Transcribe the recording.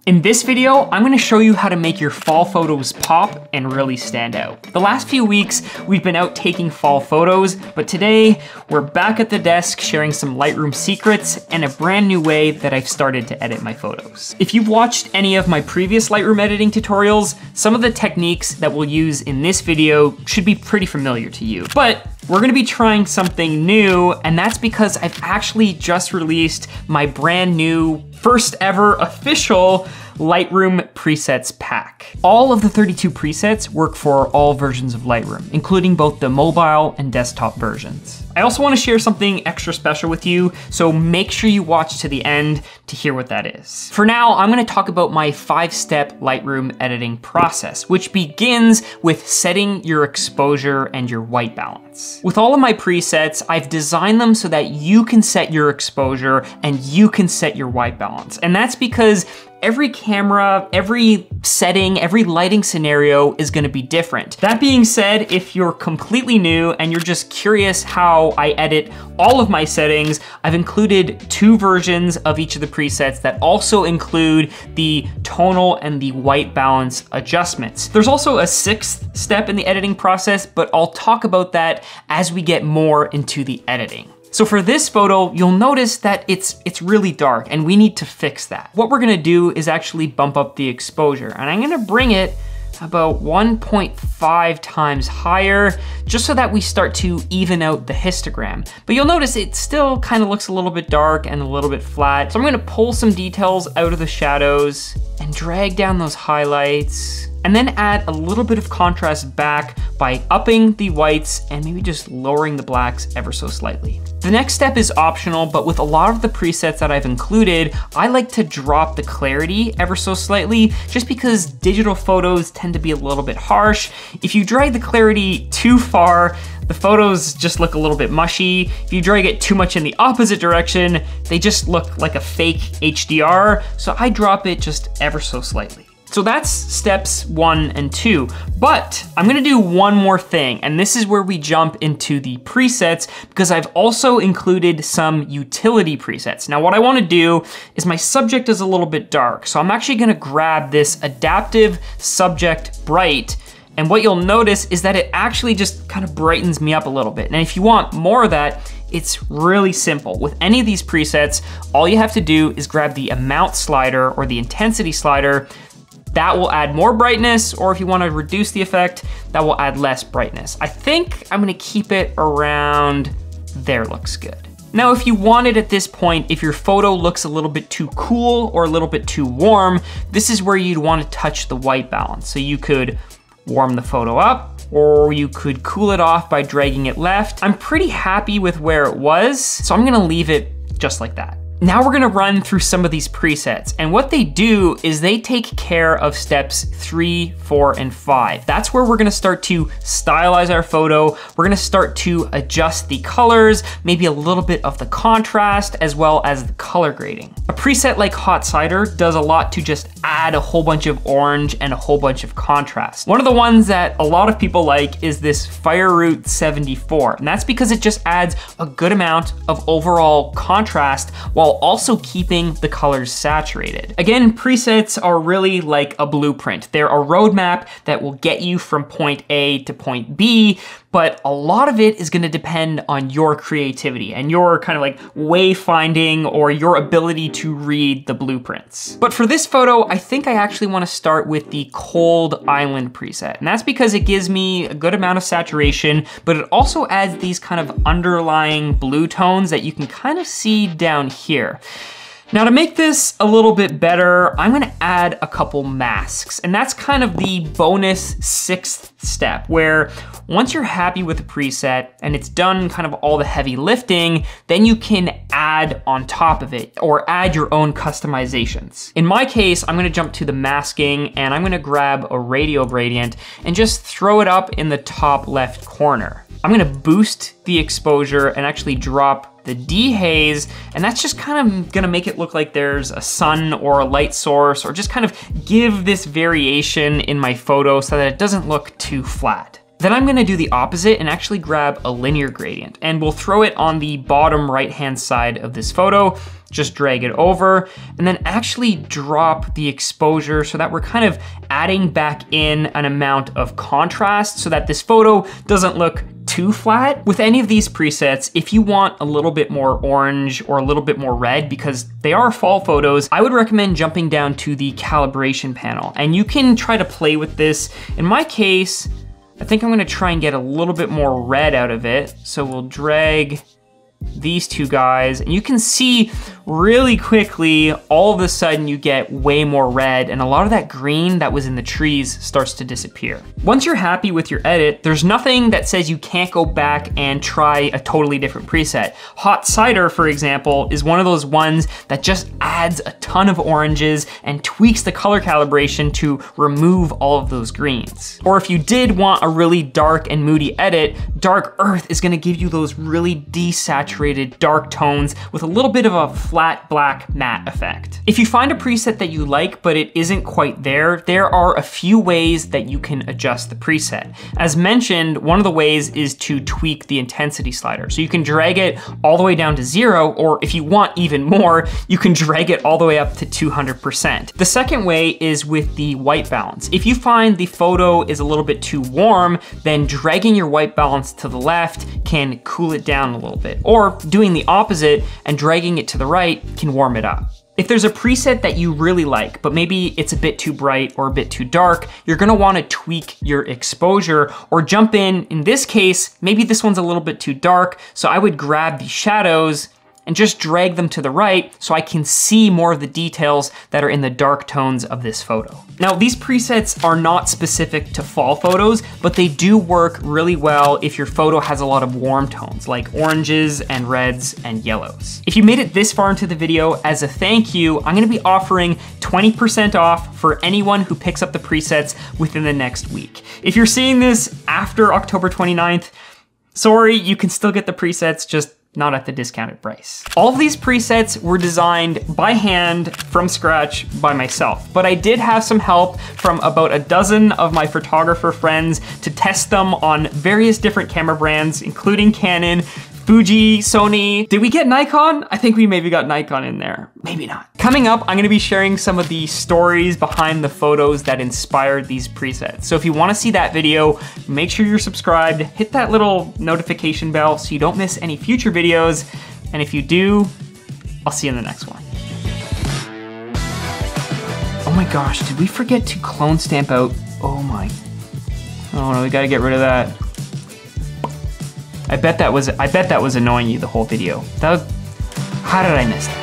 In this video, I'm gonna show you how to make your fall photos pop and really stand out. The last few weeks, we've been out taking fall photos, but today, we're back at the desk sharing some Lightroom secrets and a brand new way that I've started to edit my photos. If you've watched any of my previous Lightroom editing tutorials, some of the techniques that we'll use in this video should be pretty familiar to you. But we're gonna be trying something new, and that's because I've actually just released my brand new, first ever official Lightroom presets pack. All of the 32 presets work for all versions of Lightroom, including both the mobile and desktop versions. I also wanna share something extra special with you, so make sure you watch to the end to hear what that is. For now, I'm gonna talk about my 5-step Lightroom editing process, which begins with setting your exposure and your white balance. With all of my presets, I've designed them so that you can set your exposure and you can set your white balance. And that's because every camera, every setting, every lighting scenario is gonna be different. That being said, if you're completely new and you're just curious how I edit all of my settings, I've included 2 versions of each of the presets that also include the tonal and the white balance adjustments. There's also a 6th step in the editing process, but I'll talk about that as we get more into the editing. So for this photo, you'll notice that it's really dark and we need to fix that. What we're gonna do is actually bump up the exposure, and I'm gonna bring it about 1.5 times higher, just so that we start to even out the histogram. But you'll notice it still kind of looks a little bit dark and a little bit flat. So I'm gonna pull some details out of the shadows and drag down those highlights, and then add a little bit of contrast back by upping the whites and maybe just lowering the blacks ever so slightly. The next step is optional, but with a lot of the presets that I've included, I like to drop the clarity ever so slightly, just because digital photos tend to be a little bit harsh. If you drag the clarity too far, the photos just look a little bit mushy. If you drag it too much in the opposite direction, they just look like a fake HDR, so I drop it just ever so slightly. So that's steps 1 and 2, but I'm gonna do one more thing, and this is where we jump into the presets, because I've also included some utility presets. Now what I wanna do is, my subject is a little bit dark, so I'm actually gonna grab this adaptive subject bright, and what you'll notice is that it actually just kind of brightens me up a little bit. And if you want more of that, it's really simple. With any of these presets, all you have to do is grab the amount slider or the intensity slider. That will add more brightness, or if you wanna reduce the effect, that will add less brightness. I think I'm gonna keep it around there, looks good. Now, if you wanted at this point, if your photo looks a little bit too cool or a little bit too warm, this is where you'd wanna touch the white balance. So you could warm the photo up, or you could cool it off by dragging it left. I'm pretty happy with where it was, so I'm gonna leave it just like that. Now we're gonna run through some of these presets, and what they do is they take care of steps 3, 4, and 5. That's where we're gonna start to stylize our photo. We're gonna start to adjust the colors, maybe a little bit of the contrast, as well as the color grading. A preset like Hot Cider does a lot to just add a whole bunch of orange and a whole bunch of contrast. One of the ones that a lot of people like is this Fire Root 74, and that's because it just adds a good amount of overall contrast while also keeping the colors saturated. Again, presets are really like a blueprint. They're a roadmap that will get you from point A to point B, but a lot of it is gonna depend on your creativity and your kind of like wayfinding or your ability to read the blueprints. But for this photo, I think I actually wanna start with the Cold Island preset. And that's because it gives me a good amount of saturation, but it also adds these kind of underlying blue tones that you can kind of see down here. Now to make this a little bit better, I'm gonna add a couple masks, and that's kind of the bonus 6th step, where once you're happy with the preset and it's done kind of all the heavy lifting, then you can add on top of it or add your own customizations. In my case, I'm gonna jump to the masking, and I'm gonna grab a radio gradient and just throw it up in the top left corner. I'm gonna boost the exposure and actually drop the dehaze, and that's just kind of gonna make it look like there's a sun or a light source, or just kind of give this variation in my photo so that it doesn't look too flat. Then I'm gonna do the opposite and actually grab a linear gradient, and we'll throw it on the bottom right-hand side of this photo. Just drag it over and then actually drop the exposure so that we're kind of adding back in an amount of contrast so that this photo doesn't look too flat. With any of these presets, if you want a little bit more orange or a little bit more red, because they are fall photos, I would recommend jumping down to the calibration panel, and you can try to play with this. In my case, I think I'm gonna try and get a little bit more red out of it. So we'll drag these two guys, and you can see really quickly, all of a sudden you get way more red, and a lot of that green that was in the trees starts to disappear. Once you're happy with your edit, there's nothing that says you can't go back and try a totally different preset. Hot Cider, for example, is one of those ones that just adds a ton of oranges and tweaks the color calibration to remove all of those greens. Or if you did want a really dark and moody edit, Dark Earth is gonna give you those really desaturated dark tones with a little bit of a flat black matte effect. If you find a preset that you like, but it isn't quite there are a few ways that you can adjust the preset. As mentioned, one of the ways is to tweak the intensity slider. So you can drag it all the way down to 0, or if you want even more, you can drag it all the way up to 200%. The second way is with the white balance. If you find the photo is a little bit too warm, then dragging your white balance to the left can cool it down a little bit. Or doing the opposite and dragging it to the right can warm it up. If there's a preset that you really like, but maybe it's a bit too bright or a bit too dark, you're gonna wanna tweak your exposure or jump in this case, maybe this one's a little bit too dark, so I would grab the shadows and just drag them to the right so I can see more of the details that are in the dark tones of this photo. Now, these presets are not specific to fall photos, but they do work really well if your photo has a lot of warm tones like oranges and reds and yellows. If you made it this far into the video, as a thank you, I'm gonna be offering 20% off for anyone who picks up the presets within the next week. If you're seeing this after October 29th, sorry, you can still get the presets, just not at the discounted price. All of these presets were designed by hand from scratch by myself, but I did have some help from about a dozen of my photographer friends to test them on various different camera brands, including Canon, Fuji, Sony. Did we get Nikon? I think we maybe got Nikon in there. Maybe not. Coming up, I'm gonna be sharing some of the stories behind the photos that inspired these presets. So if you wanna see that video, make sure you're subscribed, hit that little notification bell so you don't miss any future videos. And if you do, I'll see you in the next one. Oh my gosh, did we forget to clone stamp out? Oh no, we gotta get rid of that. I bet that was annoying you the whole video. How did I miss that?